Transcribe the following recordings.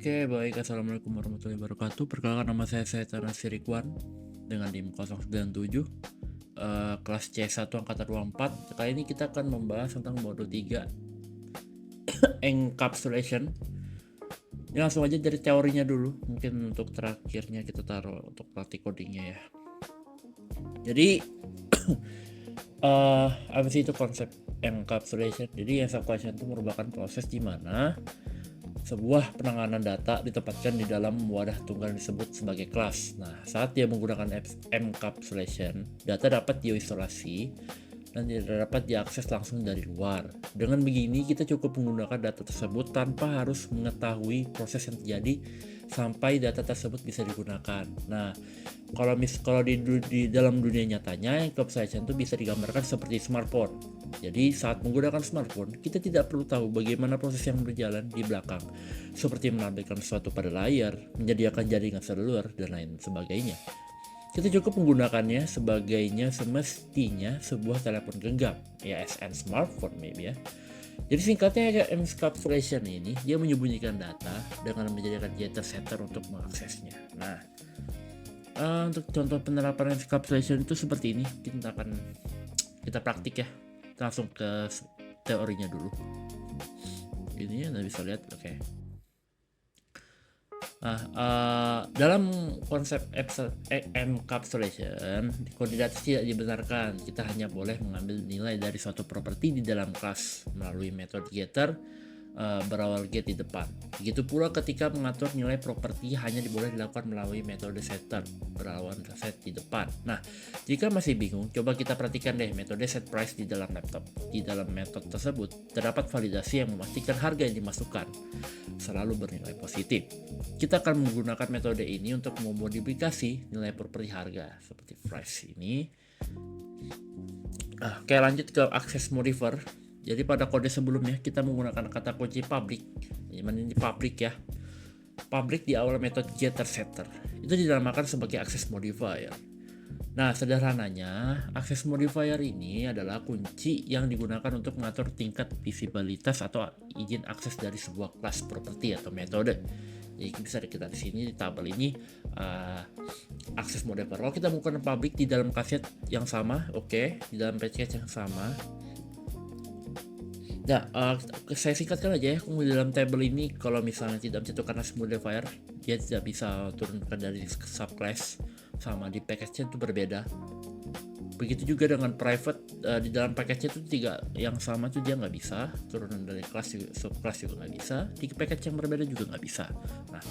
Oke, baik. Assalamualaikum warahmatullahi wabarakatuh. Perkenalkan nama saya Tana Sirikwan dengan NIM 097 kelas C1 angkatan 24. Kali ini kita akan membahas tentang modul 3 encapsulation. Ini langsung aja dari teorinya dulu. Mungkin untuk terakhirnya kita taruh untuk praktik codingnya ya. Jadi apa sih itu konsep encapsulation? Jadi encapsulation itu merupakan proses di mana sebuah penanganan data ditempatkan di dalam wadah tunggal disebut sebagai kelas. Nah, saat dia menggunakan encapsulation, data dapat diisolasi dan tidak dapat diakses langsung dari luar. Dengan begini, kita cukup menggunakan data tersebut tanpa harus mengetahui proses yang terjadi sampai data tersebut bisa digunakan. Nah, kalau di dalam dunia nyatanya, encapsulation itu bisa digambarkan seperti smartphone. Jadi saat menggunakan smartphone, kita tidak perlu tahu bagaimana proses yang berjalan di belakang, seperti menampilkan sesuatu pada layar, menyediakan jaringan seluler, dan lain sebagainya. Kita cukup menggunakannya sebagainya semestinya sebuah telepon genggam, ya as an smartphone maybe ya. Jadi singkatnya encapsulation ini, dia menyembunyikan data dengan menjadikan data center untuk mengaksesnya. Nah, untuk contoh penerapan encapsulation itu seperti ini. Kita praktik ya. Langsung ke teorinya dulu. Ini Anda bisa lihat, oke. Nah, dalam konsep encapsulation, koordinat tidak dibenarkan. Kita hanya boleh mengambil nilai dari suatu properti di dalam kelas melalui metode getter berawal get di depan. Begitu pula ketika mengatur nilai properti hanya boleh dilakukan melalui metode setter berawal set di depan. Nah, jika masih bingung, coba kita perhatikan deh metode set price di dalam laptop. Di dalam metode tersebut terdapat validasi yang memastikan harga yang dimasukkan selalu bernilai positif. Kita akan menggunakan metode ini untuk memodifikasi nilai properti harga seperti price ini. Oke, lanjut ke access modifier. Jadi pada kode sebelumnya kita menggunakan kata kunci public. Ini public ya. Public di awal metode getter setter. Itu dinamakan sebagai access modifier. Nah, sederhananya, access modifier ini adalah kunci yang digunakan untuk mengatur tingkat visibilitas atau izin akses dari sebuah kelas properti atau metode. Jadi bisa kita di sini di tabel ini access modifier. Kalau kita menggunakan public di dalam kaset yang sama, oke, di dalam package yang sama. Nah, saya singkatkan aja ya, di dalam tabel ini kalau misalnya tidak menentukan access modifier, dia tidak bisa turunkan dari subclass, sama di package-nya itu berbeda. Begitu juga dengan private, di dalam package-nya itu tiga yang sama itu dia nggak bisa turunan dari kelas, subclass juga nggak bisa, di package yang berbeda juga nggak bisa. Nah,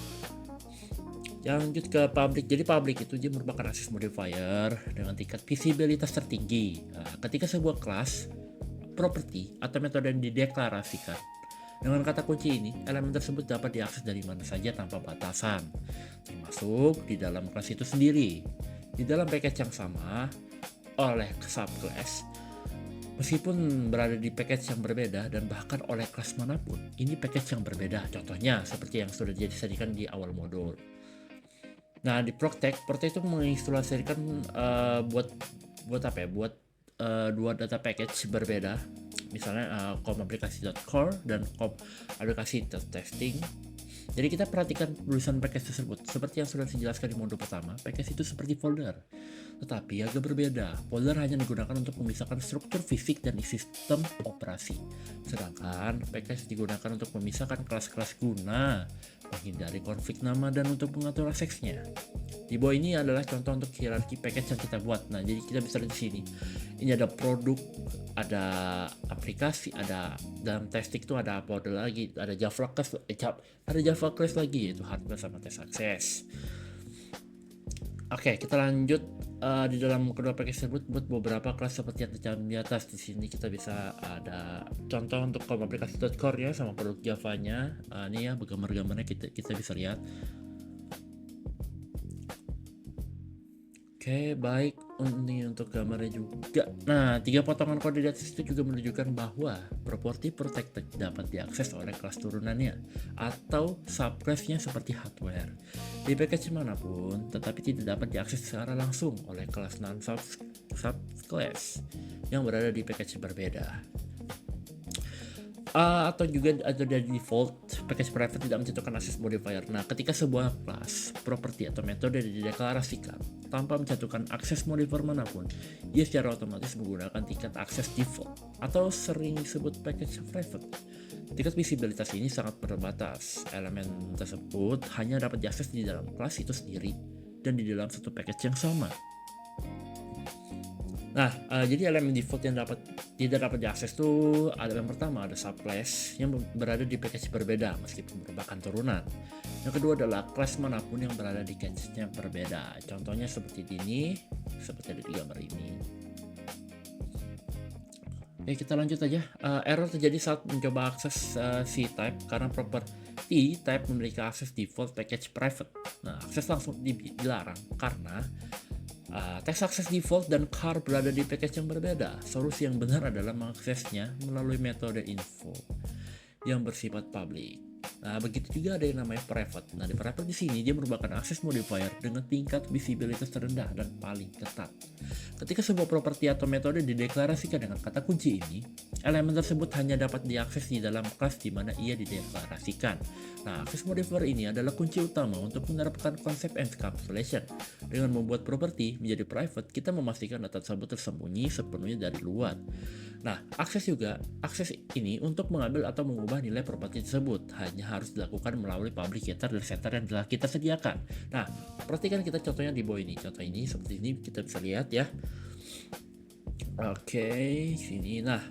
lanjut ke public. Jadi public itu dia merupakan access modifier dengan tingkat visibilitas tertinggi. Nah, ketika sebuah kelas properti atau metode yang dideklarasikan dengan kata kunci ini, elemen tersebut dapat diakses dari mana saja tanpa batasan, termasuk di dalam kelas itu sendiri, di dalam package yang sama oleh subclass, meskipun berada di package yang berbeda dan bahkan oleh kelas manapun. Ini package yang berbeda, contohnya seperti yang sudah disediakan di awal modul. Nah, di protect itu menginstalasikan buat apa ya? Buat dua data package berbeda, misalnya com.aplikasi.core dan com.aplikasi.testing. Jadi kita perhatikan tulisan package tersebut. Seperti yang sudah dijelaskan di modul pertama, package itu seperti folder, tetapi agak berbeda. Folder hanya digunakan untuk memisahkan struktur fisik dan sistem operasi, sedangkan package digunakan untuk memisahkan kelas-kelas guna, menghindari konflik nama, dan untuk mengatur aksesnya. Di bawah ini adalah contoh untuk hierarki package yang kita buat. Nah, jadi kita bisa lihat di sini. Ini ada produk, ada aplikasi, ada dalam testing itu ada folder lagi, ada Java class lagi, yaitu hardware sama test access. Oke, kita lanjut di dalam kedua package tersebut buat beberapa kelas seperti yang tercantum di atas. Di sini kita bisa ada contoh untuk com.aplikasi.core ya sama produk Java-nya. Ini ya gambar-gambarnya kita bisa lihat. Oke, baik. Ini untuk gambarnya juga. Nah, tiga potongan kode database itu juga menunjukkan bahwa properti protected dapat diakses oleh kelas turunannya atau subclassnya seperti hardware di package manapun, tetapi tidak dapat diakses secara langsung oleh kelas non-subclass yang berada di package berbeda. Atau juga ada dari default package private tidak mencantumkan access modifier. Nah, ketika sebuah kelas, properti atau metode dideklarasikan tanpa mencantumkan akses modifier manapun, ia secara otomatis menggunakan tingkat akses default atau sering disebut package private. Tingkat visibilitas ini sangat terbatas. Elemen tersebut hanya dapat diakses di dalam kelas itu sendiri dan di dalam satu package yang sama. Nah, jadi elemen default yang tidak dapat diakses itu ada yang pertama ada subclass yang berada di package berbeda meskipun merupakan turunan. Yang kedua adalah kelas manapun yang berada di cache-nya berbeda. Contohnya seperti ini, seperti ada di gambar ini. Oke, kita lanjut aja. Error terjadi saat mencoba akses C-type karena property type memiliki akses default package private. Nah, akses langsung dilarang karena teks akses default dan char berada di package yang berbeda. Solusi yang benar adalah mengaksesnya melalui metode info yang bersifat public. Nah, begitu juga ada yang namanya private. Nah, di private di sini dia merupakan akses modifier dengan tingkat visibilitas terendah dan paling ketat. Ketika sebuah properti atau metode dideklarasikan dengan kata kunci ini, elemen tersebut hanya dapat diakses di dalam kelas di mana ia dideklarasikan. Nah, akses modifier ini adalah kunci utama untuk menerapkan konsep encapsulation. Dengan membuat properti menjadi private, kita memastikan data tersebut tersembunyi sepenuhnya dari luar. Nah, akses ini untuk mengambil atau mengubah nilai properti tersebut hanya harus dilakukan melalui public getter dan setter yang telah kita sediakan. Nah, perhatikan kita contohnya di bawah ini. Contoh ini seperti ini kita bisa lihat ya. Oke, sini. Nah,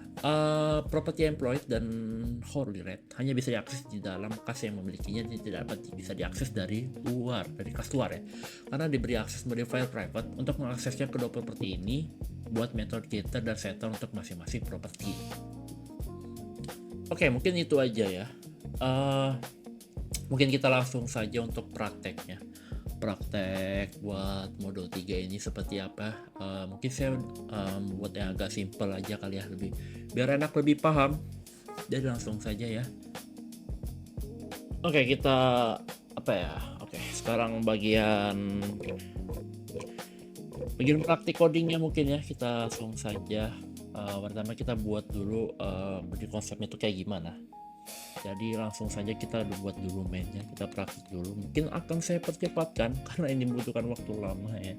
property employed dan hourly rate hanya bisa diakses di dalam kelas yang memilikinya, tidak dapat bisa diakses dari luar, dari kelas luar ya. Karena diberi akses modifier private untuk mengaksesnya kedua properti ini buat metode getter dan setter untuk masing-masing properti. Oke, mungkin itu aja ya. Mungkin kita langsung saja untuk prakteknya. Praktek buat modul 3 ini seperti apa. Mungkin saya buat yang agak simple aja kali ya, lebih biar enak, lebih paham. Jadi langsung saja ya. Oke, kita apa ya? Oke, sekarang bagian praktik codingnya mungkin ya, kita langsung saja. Pertama kita buat dulu bagi konsepnya itu kayak gimana. Jadi langsung saja kita buat dulu mainnya, kita praktik dulu. Mungkin akan saya percepatkan karena ini membutuhkan waktu lama ya.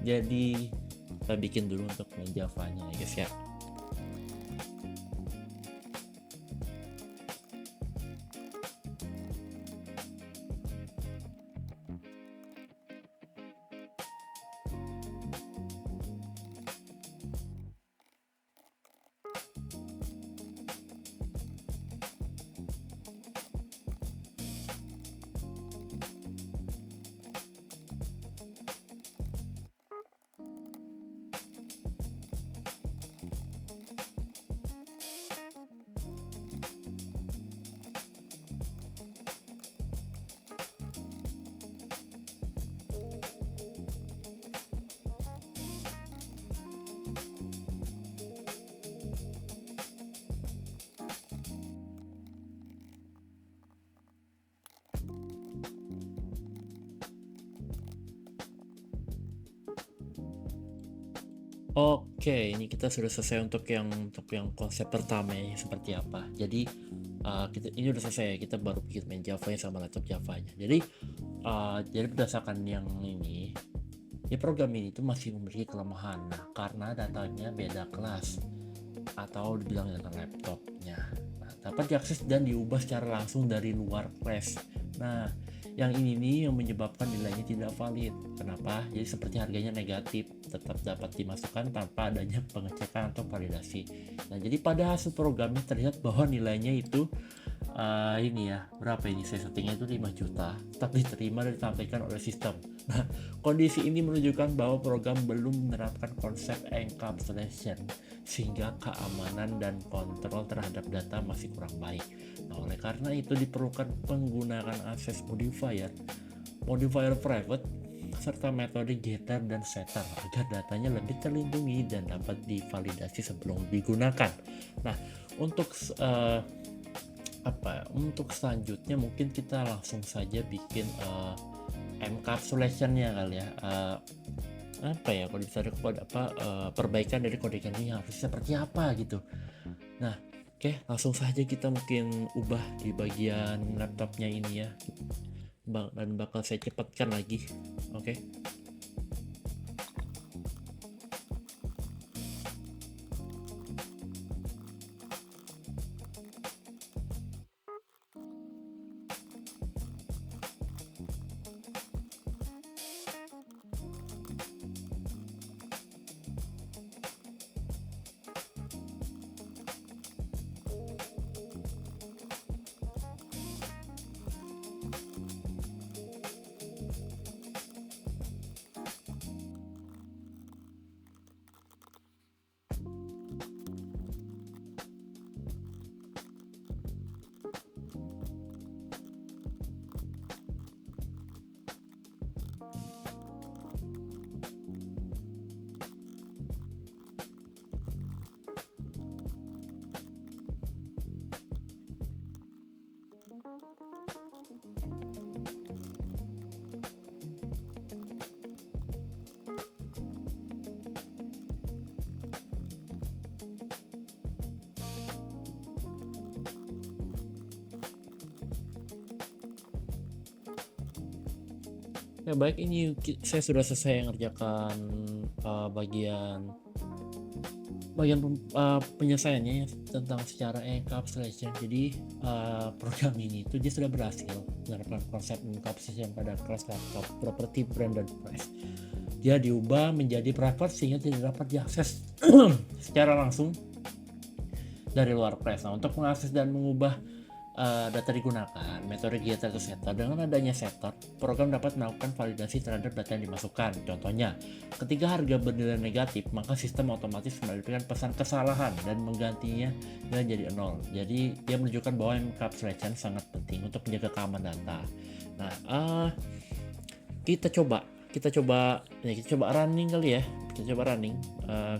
Jadi kita bikin dulu untuk main Java-nya ya guys ya. Oke, ini kita sudah selesai untuk yang konsep pertama ya, seperti apa. Jadi ini udah selesai, kita baru bikin main Java sama laptop Java-nya. Jadi berdasarkan yang ini, ya program ini tuh masih memiliki kelemahan. Nah, karena datanya beda kelas atau dibilang dengan laptopnya. Nah, dapat diakses dan diubah secara langsung dari luar kelas. Nah, yang ini nih yang menyebabkan nilainya tidak valid. Kenapa? Jadi seperti harganya negatif, tetap dapat dimasukkan tanpa adanya pengecekan atau validasi. Nah, jadi pada hasil programnya terlihat bahwa nilainya itu ini ya, berapa ini, saya settingnya itu 5 juta, tapi diterima dan ditampilkan oleh sistem. Nah, kondisi ini menunjukkan bahwa program belum menerapkan konsep encapsulation, sehingga keamanan dan kontrol terhadap data masih kurang baik. Nah, oleh karena itu diperlukan penggunaan akses modifier private, serta metode getter dan setter agar datanya lebih terlindungi dan dapat divalidasi sebelum digunakan. Nah, untuk selanjutnya mungkin kita langsung saja bikin encapsulation-nya kali ya. Kalau bisa ada perbaikan dari kode ini harus seperti apa gitu. Nah, Oke, langsung saja kita mungkin ubah di bagian laptopnya ini ya. Dan bakal saya cepatkan lagi. Oke. Ya baik, ini saya sudah selesai mengerjakan bagian penyelesaiannya ya, tentang secara encapsulation. Jadi program ini itu dia sudah berhasil menerapkan konsep encapsulation pada kelas laptop property branded flash. Dia diubah menjadi private sehingga tidak dapat diakses secara langsung dari luar flash. Nah, untuk mengakses dan mengubah data digunakan metode getter to setter. Dengan adanya setter, program dapat melakukan validasi terhadap data yang dimasukkan. Contohnya, ketika harga bernilai negatif, maka sistem otomatis memberikan pesan kesalahan dan menggantinya dengan jadi 0. Jadi dia menunjukkan bahwa encapsulation sangat penting untuk menjaga keamanan data. Nah, kita coba running kali ya. Kita coba running.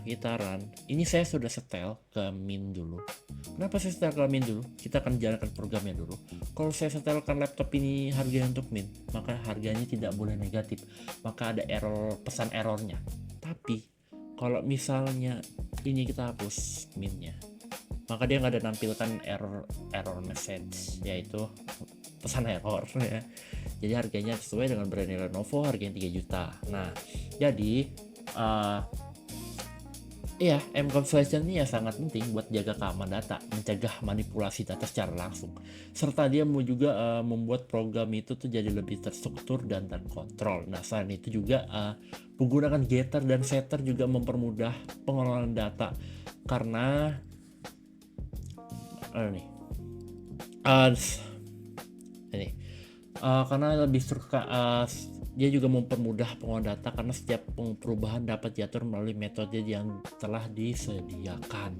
Kita run. Ini saya sudah setel ke min dulu. Kenapa saya setelkan min dulu? Kita akan jalankan programnya dulu. Kalau saya setelkan laptop ini harganya untuk min, maka harganya tidak boleh negatif. Maka ada pesan errornya. Tapi kalau misalnya ini kita hapus minnya, maka dia nggak ada nampilkan error message, yaitu pesan error ya. Jadi harganya sesuai dengan brand Lenovo, harganya 3 juta. Nah, jadi encapsulation ini ya sangat penting buat jaga keamanan data, mencegah manipulasi data secara langsung, serta dia mau juga membuat program itu tuh jadi lebih terstruktur dan terkontrol. Nah, selain itu juga menggunakan getter dan setter juga mempermudah pengelolaan data karena karena lebih dia juga mempermudah pengolahan data karena setiap perubahan dapat diatur melalui metode yang telah disediakan.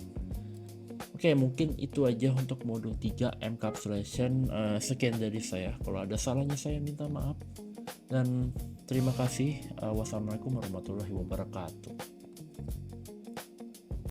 Oke, mungkin itu aja untuk modul 3 encapsulation. Sekian dari saya. Kalau ada salahnya saya minta maaf. Dan terima kasih. Wassalamualaikum warahmatullahi wabarakatuh.